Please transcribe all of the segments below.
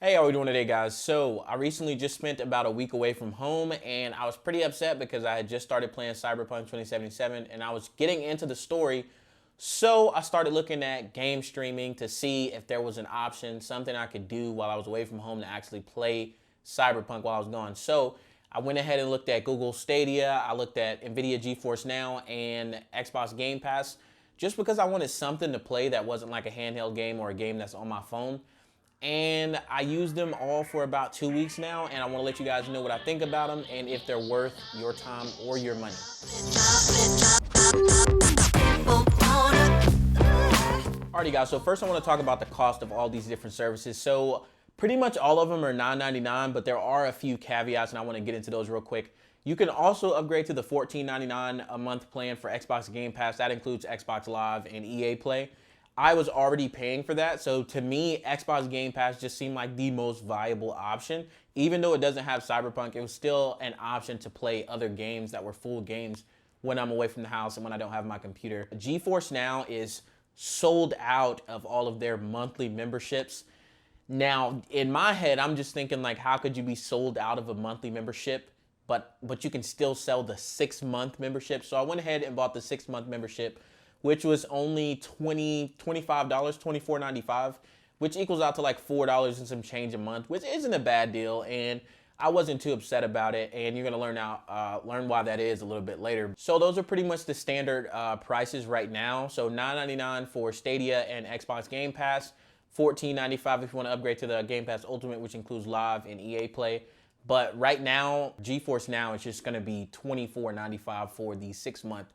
Hey, how are we doing today, guys? So I recently just spent about a week away from home, and I was pretty upset because I had just started playing Cyberpunk 2077 and I was getting into the story. So I started looking at game streaming to see if there was an option, something I could do while I was away from home to actually play Cyberpunk while I was gone. So I went ahead and looked at Google Stadia, I looked at Nvidia Geforce Now and Xbox Game Pass, just because I wanted something to play that wasn't like a handheld game or a game that's on my phone. And I used them all for about 2 weeks now, and I want to let you guys know what I think about them and if they're worth your time or your money. Alrighty, guys, so first I want to talk about the cost of all these different services. So pretty much all of them are $9.99, but there are a few caveats, and I want to get into those real quick. You can also upgrade to the $14.99 a month plan for Xbox Game Pass. That includes Xbox Live and EA Play. I was already paying for that, so to me, Xbox Game Pass just seemed like the most viable option. Even though it doesn't have Cyberpunk, it was still an option to play other games that were full games when I'm away from the house and when I don't have my computer. GeForce Now is sold out of all of their monthly memberships. Now, in my head, I'm just thinking, like, how could you be sold out of a monthly membership, but you can still sell the 6-month membership? So I went ahead and bought the 6-month membership, which was only $25, $24.95, which equals out to like $4 and some change a month, which isn't a bad deal. And I wasn't too upset about it, and you're gonna learn why that is a little bit later. So those are pretty much the standard prices right now. So $9.99 for Stadia and Xbox Game Pass, $14.95 if you want to upgrade to the Game Pass Ultimate, which includes Live and EA Play. But right now, GeForce Now is just gonna be $24.95 for the 6-month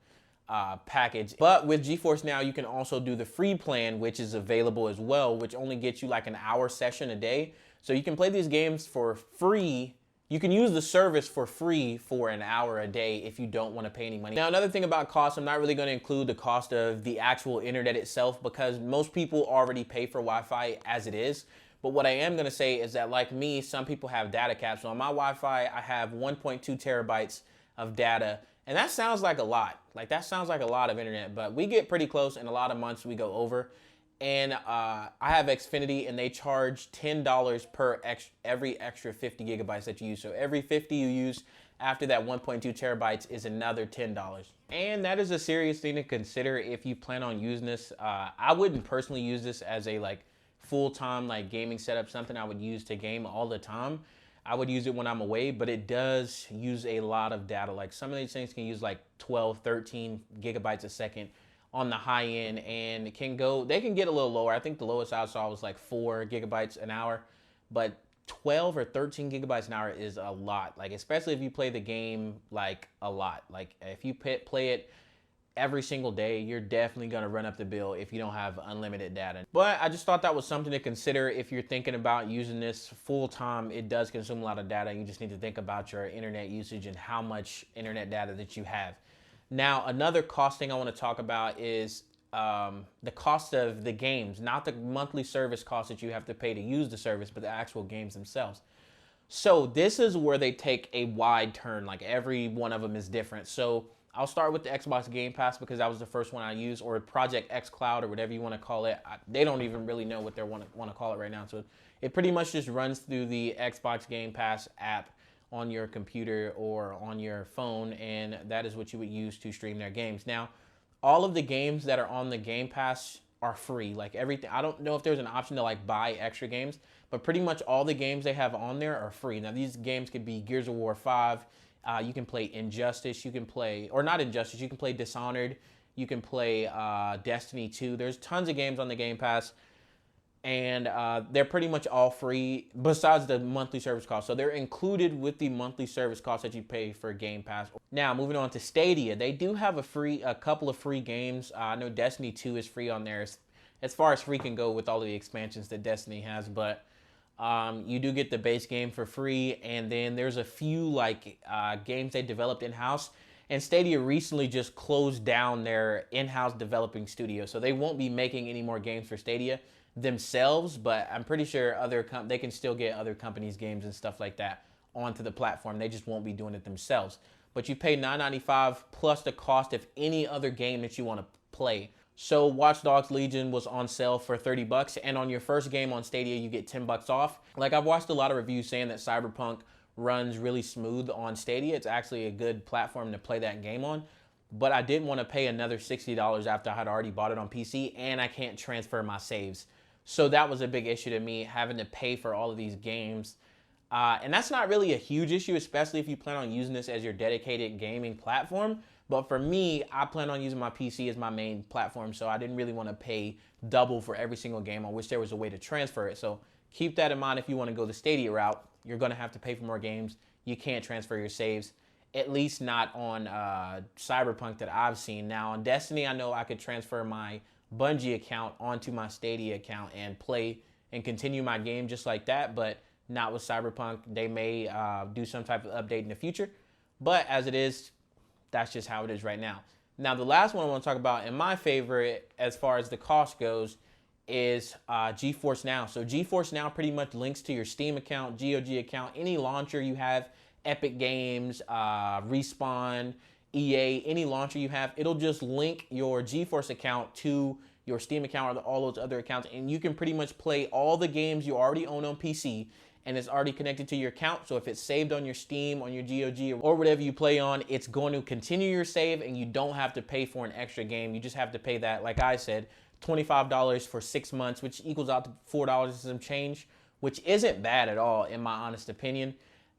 package. But with GeForce Now, you can also do the free plan, which is available as well, which only gets you like an hour session a day. So you can play these games for free. You can use the service for free for an hour a day if you don't want to pay any money. Now, another thing about cost, I'm not really going to include the cost of the actual internet itself because most people already pay for Wi-Fi as it is. But what I am going to say is that, like me, some people have data caps. So on my Wi-Fi, I have 1.2 terabytes of data. And that sounds like a lot. Like, that sounds like a lot of internet, but we get pretty close, and a lot of months we go over. And I have Xfinity, and they charge $10 per every extra 50 gigabytes that you use. So every 50 you use after that 1.2 terabytes is another $10. And that is a serious thing to consider if you plan on using this. I wouldn't personally use this as a like full-time like gaming setup, something I would use to game all the time. I would use it when I'm away, but it does use a lot of data. Like, some of these things can use like 12, 13 gigabytes a second on the high end, and they can get a little lower. I think the lowest I saw was like 4 gigabytes an hour, but 12 or 13 gigabytes an hour is a lot. Like, especially if you play the game like a lot. Like, if you play it every single day, you're definitely gonna run up the bill if you don't have unlimited data. But I just thought that was something to consider if you're thinking about using this full time. It does consume a lot of data. You just need to think about your internet usage and how much internet data that you have. Now, another cost thing I want to talk about is the cost of the games, not the monthly service cost that you have to pay to use the service, but the actual games themselves. So this is where they take a wide turn. Like, every one of them is different. So I'll start with the Xbox Game Pass because that was the first one I used, or Project X Cloud, or whatever you want to call it. They don't even really know what they want to call it right now. So it pretty much just runs through the Xbox Game Pass app on your computer or on your phone, and that is what you would use to stream their games. Now, all of the games that are on the Game Pass are free. Like, everything. I don't know if there's an option to like buy extra games, but pretty much all the games they have on there are free. Now, these games could be Gears of War 5. You can play Injustice, you can play, or not Injustice, you can play Dishonored, you can play Destiny 2. There's tons of games on the Game Pass, and they're pretty much all free besides the monthly service cost. So they're included with the monthly service cost that you pay for Game Pass. Now, moving on to Stadia, they do have a couple of free games. I know Destiny 2 is free on there, as far as free can go with all of the expansions that Destiny has, but you do get the base game for free, and then there's a few like games they developed in-house, and Stadia recently just closed down their in-house developing studio, so they won't be making any more games for Stadia themselves, but I'm pretty sure they can still get other companies' games and stuff like that onto the platform. They just won't be doing it themselves. But you pay $9.95 plus the cost of any other game that you want to play So Watch Dogs Legion was on sale for 30 bucks, and on your first game on Stadia, you get 10 bucks off. Like, I've watched a lot of reviews saying that Cyberpunk runs really smooth on Stadia. It's actually a good platform to play that game on. But I didn't want to pay another $60 after I had already bought it on PC, and I can't transfer my saves. So that was a big issue to me, having to pay for all of these games. And that's not really a huge issue, especially if you plan on using this as your dedicated gaming platform. But for me, I plan on using my PC as my main platform, so I didn't really want to pay double for every single game. I wish there was a way to transfer it. So keep that in mind if you want to go the Stadia route. You're going to have to pay for more games. You can't transfer your saves, at least not on Cyberpunk that I've seen. Now, on Destiny, I know I could transfer my Bungie account onto my Stadia account and play and continue my game just like that, but not with Cyberpunk. They may do some type of update in the future, but as it is, that's just how it is right now. Now, the last one I want to talk about, and my favorite as far as the cost goes, is GeForce Now. So GeForce Now pretty much links to your Steam account, GOG account, any launcher you have, Epic Games, Respawn, EA, any launcher you have. It'll just link your GeForce account to your Steam account or all those other accounts, and you can pretty much play all the games you already own on PC, and it's already connected to your account. So if it's saved on your Steam, on your GOG, or whatever you play on, it's going to continue your save, and you don't have to pay for an extra game. You just have to pay that, like I said, $25 for 6 months, which equals out to $4 and some change, which isn't bad at all, in my honest opinion.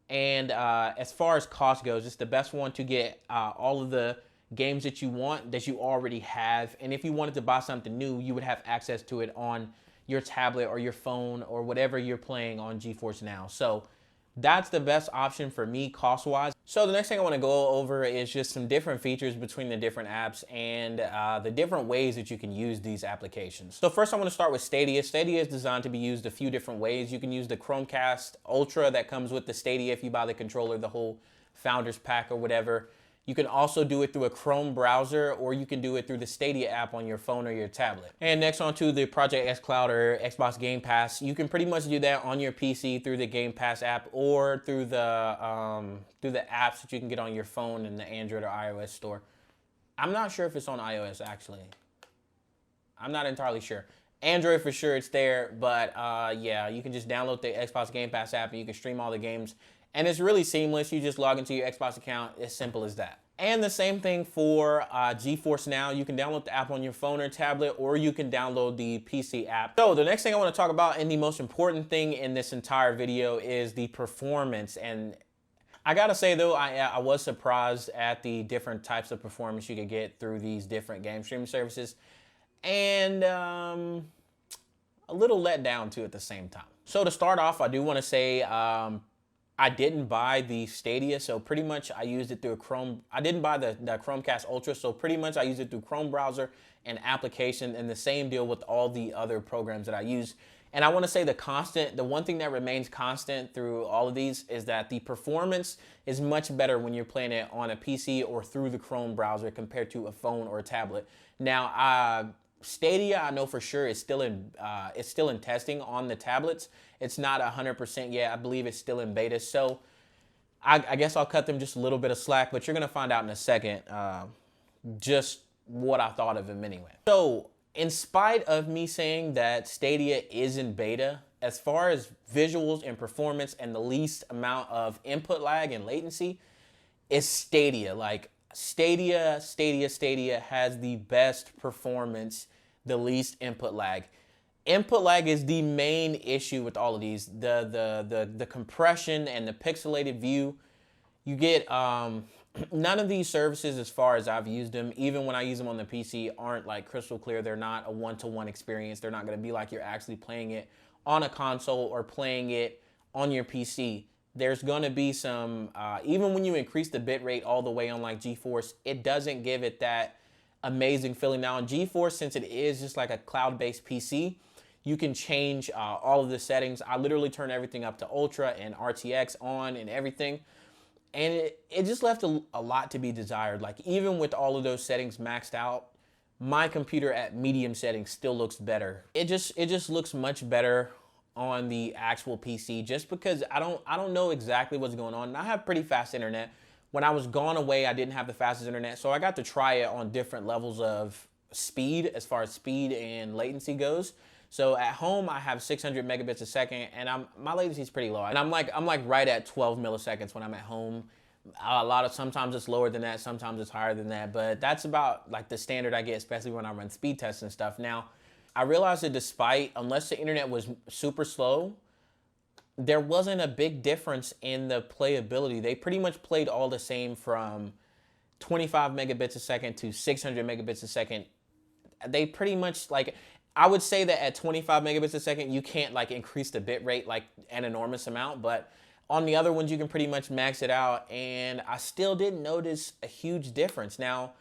And as far as cost goes, it's the best one to get all of the games that you want, that you already have. And if you wanted to buy something new, you would have access to it on your tablet or your phone or whatever you're playing on GeForce Now. So that's the best option for me cost-wise. So the next thing I want to go over is just some different features between the different apps and the different ways that you can use these applications. So first I want to start with Stadia. Stadia is designed to be used a few different ways. You can use the Chromecast Ultra that comes with the Stadia if you buy the controller, the whole Founders Pack or whatever. You can also do it through a Chrome browser, or you can do it through the Stadia app on your phone or your tablet. And next on to the Project X Cloud or Xbox Game Pass. You can pretty much do that on your PC through the Game Pass app or through the apps that you can get on your phone in the Android or iOS store. I'm not sure if it's on iOS, actually. I'm not entirely sure. Android for sure, it's there, but yeah, you can just download the Xbox Game Pass app and you can stream all the games. And it's really seamless. You just log into your Xbox account. It's simple as that. And the same thing for GeForce Now. You can download the app on your phone or tablet, or you can download the PC app. So the next thing I want to talk about, and the most important thing in this entire video, is the performance. And I gotta say though, I was surprised at the different types of performance you could get through these different game streaming services, and a little let down too at the same time. So to start off, I do want to say I didn't buy the Stadia, so pretty much I used it through a Chrome. I didn't buy the Chromecast Ultra, so pretty much I used it through Chrome browser and application, and the same deal with all the other programs that I use. And I want to say the one thing that remains constant through all of these is that the performance is much better when you're playing it on a PC or through the Chrome browser compared to a phone or a tablet. Now, Stadia, I know for sure, is still in testing on the tablets. It's not 100% yet. I believe it's still in beta. So I guess I'll cut them just a little bit of slack, but you're going to find out in a second just what I thought of them anyway. So in spite of me saying that Stadia is in beta, as far as visuals and performance and the least amount of input lag and latency, is Stadia. Like, Stadia has the best performance, the least input lag. Input lag is the main issue with all of these. The compression and the pixelated view. You get none of these services, as far as I've used them, even when I use them on the PC, aren't like crystal clear. They're not a one-to-one experience. They're not going to be like you're actually playing it on a console or playing it on your PC. There's going to be some, even when you increase the bit rate all the way on like GeForce, it doesn't give it that amazing feeling. Now on GeForce, since it is just like a cloud-based PC, you can change all of the settings. I literally turned everything up to Ultra and RTX on and everything. And it just left a lot to be desired. Like, even with all of those settings maxed out, my computer at medium settings still looks better. It just looks much better on the actual PC, just because I don't know exactly what's going on. And I have pretty fast internet. When I was gone away, I didn't have the fastest internet, so I got to try it on different levels of speed, as far as speed and latency goes. So at home, I have 600 megabits a second, and my latency is pretty low. And I'm like right at 12 milliseconds when I'm at home. Sometimes it's lower than that, sometimes it's higher than that, but that's about like the standard I get, especially when I run speed tests and stuff. Now, I realized that unless the internet was super slow, there wasn't a big difference in the playability. They pretty much played all the same from 25 megabits a second to 600 megabits a second. They pretty much, like, I would say that at 25 megabits a second, you can't like increase the bit rate like an enormous amount, but on the other ones, you can pretty much max it out, and I still didn't notice a huge difference. Now,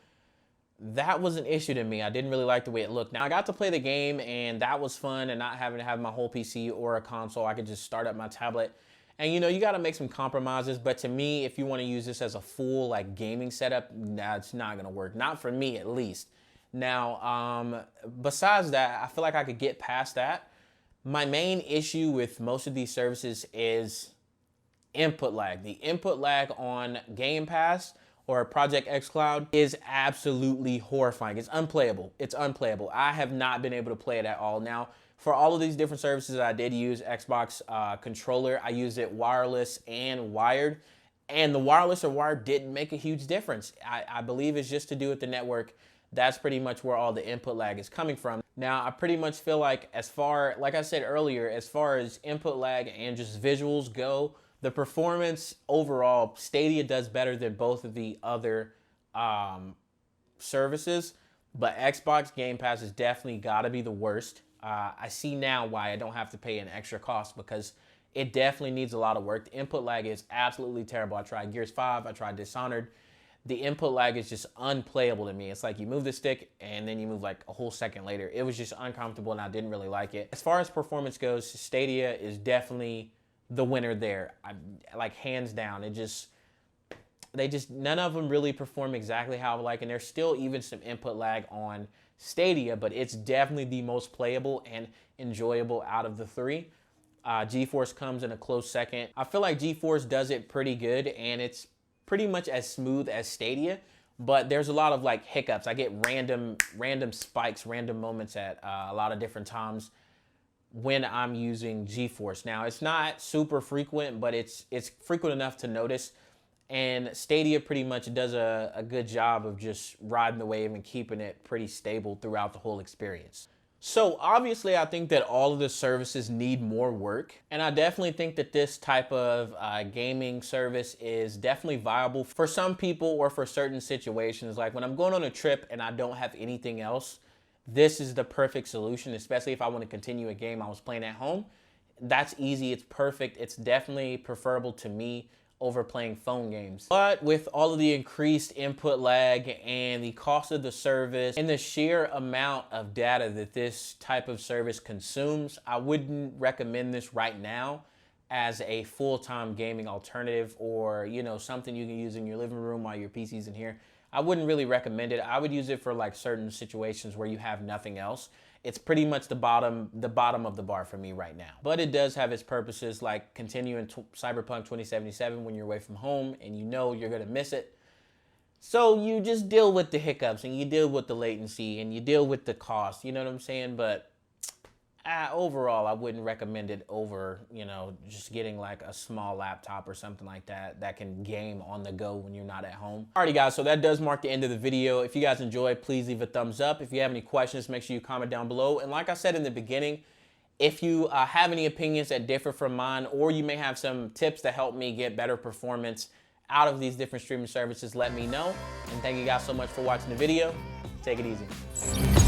that was an issue to me. I didn't really like the way it looked. Now, I got to play the game, and that was fun, and not having to have my whole PC or a console. I could just start up my tablet. And, you know, you got to make some compromises, but to me, if you want to use this as a full, like, gaming setup, that's not going to work. Not for me, at least. Now, besides that, I feel like I could get past that. My main issue with most of these services is input lag. The input lag on Game Pass or Project xCloud is absolutely horrifying. It's unplayable. It's unplayable. I have not been able to play it at all. Now, for all of these different services, I did use Xbox controller. I used it wireless and wired. And the wireless or wired didn't make a huge difference. I believe it's just to do with the network. That's pretty much where all the input lag is coming from. Now, I pretty much feel like like I said earlier, as far as input lag and just visuals go, the performance overall, Stadia does better than both of the other services, but Xbox Game Pass has definitely got to be the worst. I see now why I don't have to pay an extra cost, because it definitely needs a lot of work. The input lag is absolutely terrible. I tried Gears 5, I tried Dishonored. The input lag is just unplayable to me. It's like you move the stick and then you move like a whole second later. It was just uncomfortable and I didn't really like it. As far as performance goes, Stadia is definitely the winner there. Like hands down. None of them really perform exactly how I like, and there's still even some input lag on Stadia, but it's definitely the most playable and enjoyable out of the three. Geforce comes in a close second. I feel like Geforce does it pretty good, and it's pretty much as smooth as Stadia, but there's a lot of like hiccups. I get random spikes, random moments at a lot of different times when I'm using Geforce. Now, it's not super frequent, but it's frequent enough to notice. And Stadia pretty much does a good job of just riding the wave and keeping it pretty stable throughout the whole experience. So obviously, I think that all of the services need more work. And I definitely think that this type of gaming service is definitely viable for some people or for certain situations. Like when I'm going on a trip and I don't have anything else, this is the perfect solution, especially if I want to continue a game I was playing at home. That's easy, it's perfect. It's definitely preferable to me over playing phone games. But with all of the increased input lag and the cost of the service and the sheer amount of data that this type of service consumes, I wouldn't recommend this right now as a full-time gaming alternative, or, you know, something you can use in your living room while your PC's in here. I wouldn't really recommend it. I would use it for like certain situations where you have nothing else. It's pretty much the bottom of the bar for me right now. But it does have its purposes, like continuing Cyberpunk 2077 when you're away from home and you know you're gonna miss it. So you just deal with the hiccups and you deal with the latency and you deal with the cost, you know what I'm saying? But overall, I wouldn't recommend it over, you know, just getting like a small laptop or something like that that can game on the go when you're not at home. Alrighty guys, so that does mark the end of the video. If you guys enjoyed, please leave a thumbs up. If you have any questions, make sure you comment down below. And like I said in the beginning, if you have any opinions that differ from mine, or you may have some tips to help me get better performance out of these different streaming services, let me know. And thank you guys so much for watching the video. Take it easy.